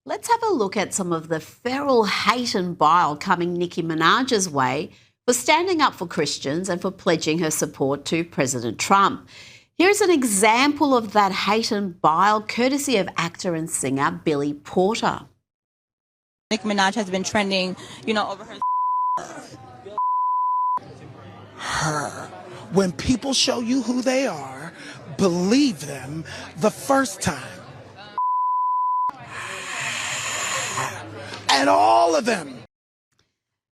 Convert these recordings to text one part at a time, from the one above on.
Let's have a look at some of the feral hate and bile coming Nicki Minaj's way for standing up for Christians and for pledging her support to President Trump. Here's an example of that hate and bile courtesy of actor and singer Billy Porter. Nicki Minaj has been trending, over her. When people show you who they are, believe them the first time. And all of them.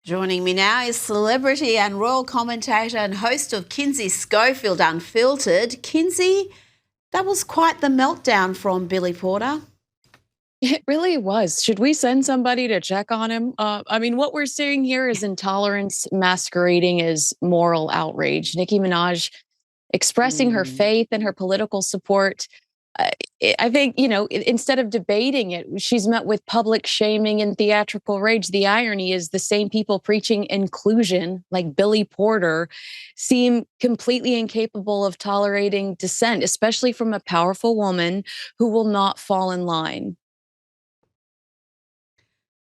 Joining me now is celebrity and royal commentator and host of Kinsey Schofield Unfiltered. Kinsey, that was quite the meltdown from Billy Porter. It really was. Should we send somebody to check on him? What we're seeing here is intolerance masquerading as moral outrage. Nicki Minaj expressing her faith and her political support. I think, instead of debating it, she's met with public shaming and theatrical rage. The irony is the same people preaching inclusion, like Billy Porter, seem completely incapable of tolerating dissent, especially from a powerful woman who will not fall in line.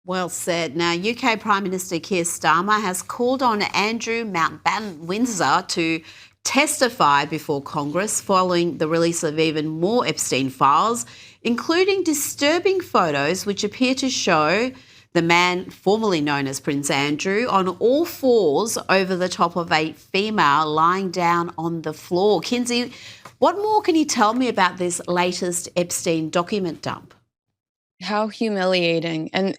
Well said. Now, UK Prime Minister Keir Starmer has called on Andrew Mountbatten Windsor to testify before Congress following the release of even more Epstein files, including disturbing photos which appear to show the man formerly known as Prince Andrew on all fours over the top of a female lying down on the floor. Kinsey, what more can you tell me about this latest Epstein document dump? How humiliating. And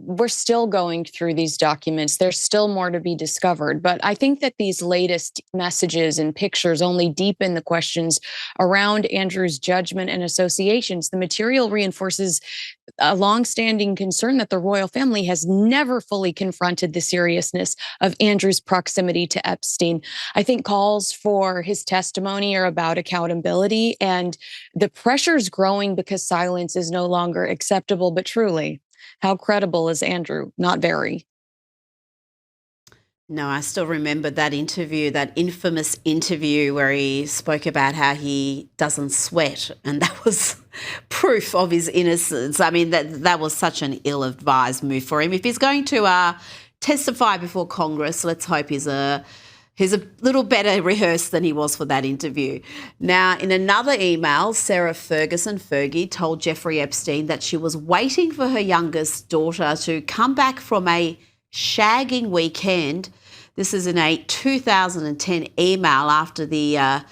we're still going through these documents. There's still more to be discovered. But I think that these latest messages and pictures only deepen the questions around Andrew's judgment and associations. The material reinforces a longstanding concern that the royal family has never fully confronted the seriousness of Andrew's proximity to Epstein. I think calls for his testimony are about accountability, and the pressure's growing because silence is no longer acceptable. But truly, how credible is Andrew? Not very. No, I still remember that interview, that infamous interview where he spoke about how he doesn't sweat, and that was proof of his innocence. I mean, that was such an ill-advised move for him. If he's going to testify before Congress, let's hope he's a little better rehearsed than he was for that interview. Now, in another email, Sarah Ferguson, Fergie, told Jeffrey Epstein that she was waiting for her youngest daughter to come back from a shagging weekend. This is in a 2010 email after the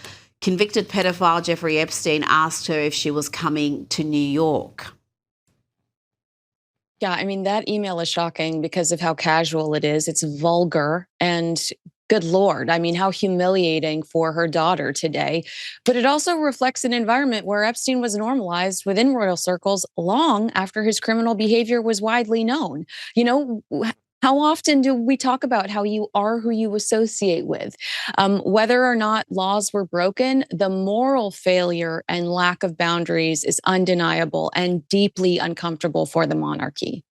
convicted pedophile Jeffrey Epstein asked her if she was coming to New York. Yeah, that email is shocking because of how casual it is. It's vulgar and good Lord. How humiliating for her daughter today. But it also reflects an environment where Epstein was normalized within royal circles long after his criminal behavior was widely known. How often do we talk about how you are who you associate with? Whether or not laws were broken, the moral failure and lack of boundaries is undeniable and deeply uncomfortable for the monarchy.